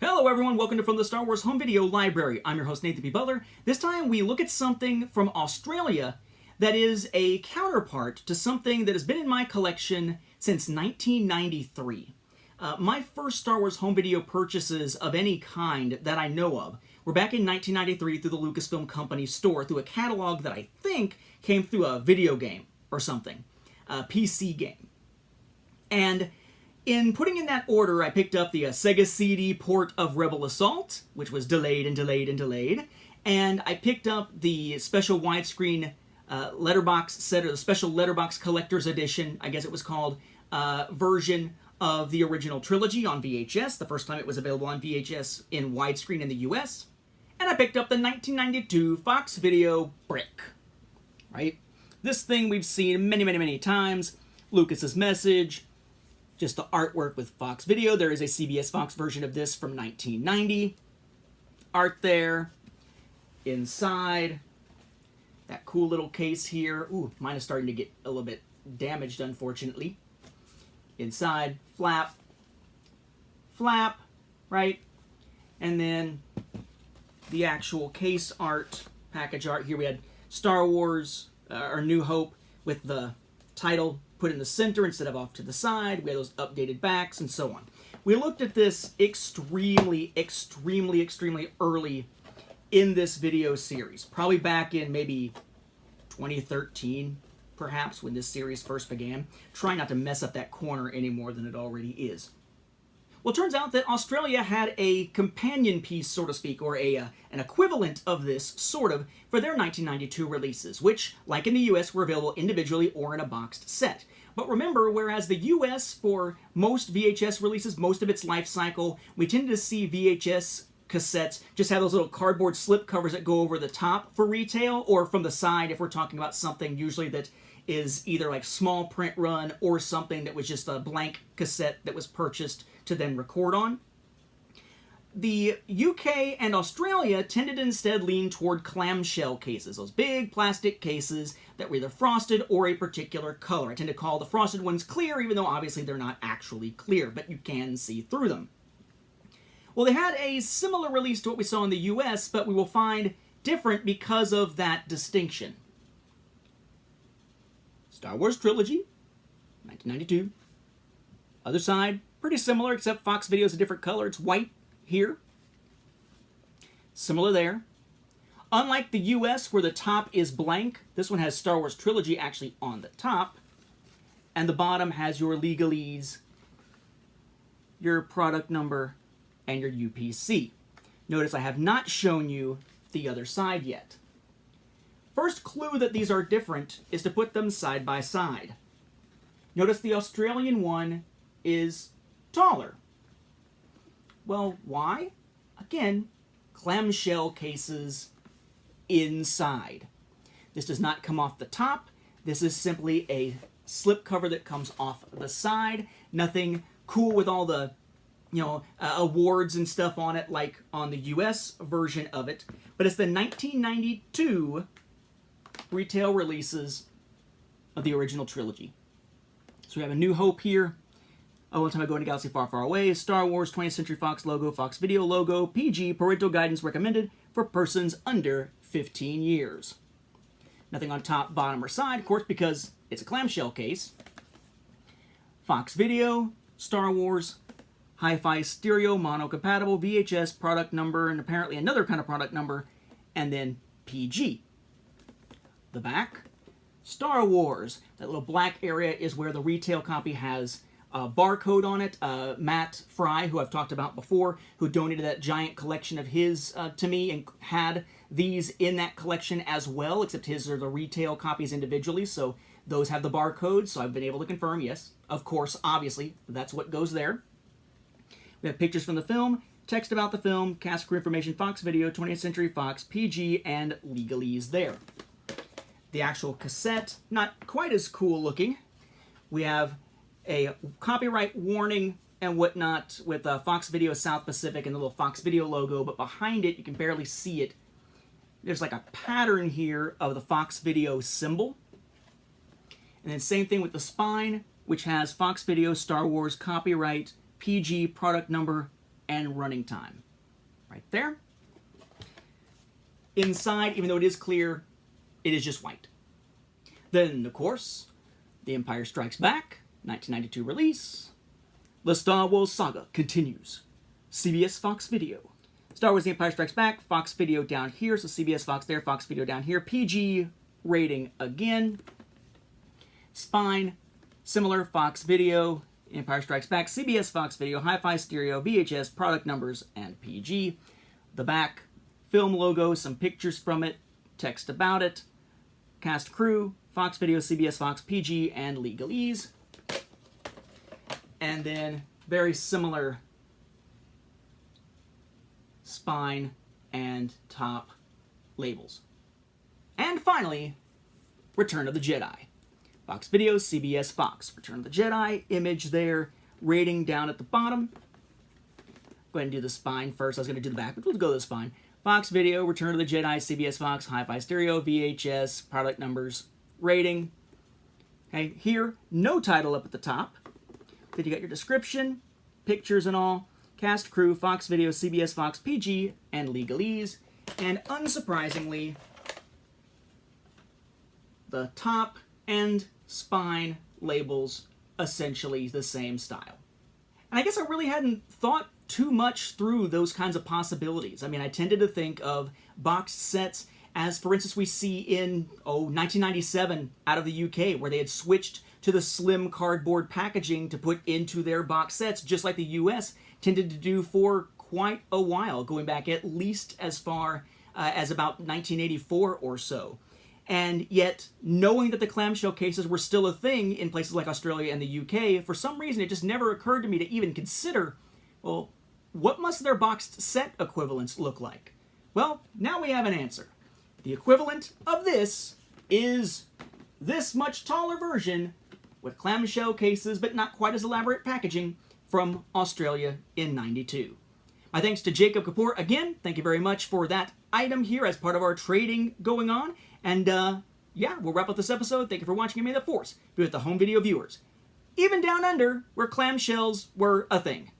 Hello everyone, welcome to From the Star Wars Home Video Library. I'm your host Nathan P. Butler. This time we look at something from Australia that is a counterpart to something that has been in my collection since 1993. My first Star Wars home video purchases of any kind that I know of were back in 1993 through the Lucasfilm Company store through a catalog that I think came through a video game or something, a PC game. And in putting in that order, I picked up the Sega CD port of Rebel Assault, which was delayed and delayed and delayed, and I picked up the special widescreen letterbox set, or the special letterbox collector's edition, I guess it was called, version of the original trilogy on VHS, the first time it was available on VHS in widescreen in the US, and I picked up the 1992 Fox Video Brick, right? This thing we've seen many, many, many times. Lucas's message, just the artwork with Fox Video. There is a CBS Fox version of this from 1990. Art there. Inside. That cool little case here. Ooh, mine is starting to get a little bit damaged, unfortunately. Inside, flap. Flap, right? And then the actual case art, package art. Here we had Star Wars, or New Hope, with the title put in the center instead of off to the side. We had those updated backs and so on. We looked at this extremely early in this video series. Probably back in maybe 2013, perhaps, when this series first began. Try not to mess up that corner any more than it already is. Well, it turns out that Australia had a companion piece, so to speak, or an equivalent of this, sort of, for their 1992 releases, which, like in the US, were available individually or in a boxed set. But remember, whereas the US, for most VHS releases, most of its life cycle, we tended to see VHS cassettes just have those little cardboard slip covers that go over the top for retail, or from the side if we're talking about something usually that is either like small print run or something that was just a blank cassette that was purchased to then record on. The UK and Australia tended to instead lean toward clamshell cases, those big plastic cases that were either frosted or a particular color. I tend to call the frosted ones clear, even though obviously they're not actually clear, but you can see through them. Well, they had a similar release to what we saw in the US, but we will find different because of that distinction. Star Wars Trilogy, 1992. Other side, pretty similar, except Fox Video is a different color. It's white here. Similar there. Unlike the US, where the top is blank, this one has Star Wars Trilogy actually on the top. And the bottom has your legalese, your product number, and your UPC. Notice I have not shown you the other side yet. First clue that these are different is to put them side by side. Notice the Australian one is taller. Well, why? Again, clamshell cases inside. This does not come off the top. This is simply a slip cover that comes off the side. Nothing cool with all the, awards and stuff on it like on the US version of it. But it's the 1992 retail releases of the original trilogy. So we have A New Hope here. Oh, One Time I Go in a Galaxy Far, Far Away, Star Wars, 20th Century Fox logo, Fox Video logo, PG, parental guidance recommended for persons under 15 years. Nothing on top, bottom, or side, of course, because it's a clamshell case. Fox Video, Star Wars, Hi-Fi stereo, mono-compatible, VHS, product number, and apparently another kind of product number, and then PG. The back, Star Wars. That little black area is where the retail copy has a barcode on it. Matt Fry, who I've talked about before, who donated that giant collection of his to me and had these in that collection as well, except his are the retail copies individually, so those have the barcode, so I've been able to confirm, yes, of course, obviously, that's what goes there. We have pictures from the film, text about the film, cast crew information, Fox Video, 20th Century Fox, PG, and legalese there. The actual cassette, not quite as cool looking. We have a copyright warning and whatnot with Fox Video South Pacific and the little Fox Video logo, but behind it, you can barely see it. There's like a pattern here of the Fox Video symbol. And then same thing with the spine, which has Fox Video, Star Wars, copyright, PG, product number, and running time. Right there. Inside, even though it is clear, it is just white. Then, of course, The Empire Strikes Back, 1992 release. The Star Wars saga continues. CBS Fox Video. Star Wars The Empire Strikes Back, Fox Video down here, so CBS Fox there, Fox Video down here. PG rating again. Spine, similar, Fox Video, Empire Strikes Back, CBS Fox Video, Hi-Fi Stereo, VHS, product numbers, and PG. The back, film logo, some pictures from it, text about it. Cast crew, Fox Video, CBS Fox, PG, and legalese. And then very similar spine and top labels. And finally, Return of the Jedi. Fox Video, CBS Fox. Return of the Jedi, image there, rating down at the bottom. Go ahead and do the spine first. I was going to do the back, but we'll go to the spine. Fox Video, Return of the Jedi, CBS Fox, Hi-Fi Stereo, VHS, product numbers, rating. Okay, here, no title up at the top. Then you got your description, pictures and all. Cast, crew, Fox Video, CBS Fox, PG, and legalese. And unsurprisingly, the top and spine labels essentially the same style. And I guess I really hadn't thought too much through those kinds of possibilities. I mean, I tended to think of boxed sets as, for instance, we see in 1997 out of the UK, where they had switched to the slim cardboard packaging to put into their box sets, just like the US tended to do for quite a while, going back at least as far as about 1984 or so. And yet, knowing that the clamshell cases were still a thing in places like Australia and the UK, for some reason it just never occurred to me to even consider, well, what must their boxed set equivalents look like? Well, now we have an answer. The equivalent of this is this much taller version with clamshell cases but not quite as elaborate packaging from Australia in '92. My thanks to Jacob Kapoor again. Thank you very much for that item here as part of our trading going on. And yeah, we'll wrap up this episode. Thank you for watching, and may the Force be with the home video viewers, even down under where clamshells were a thing.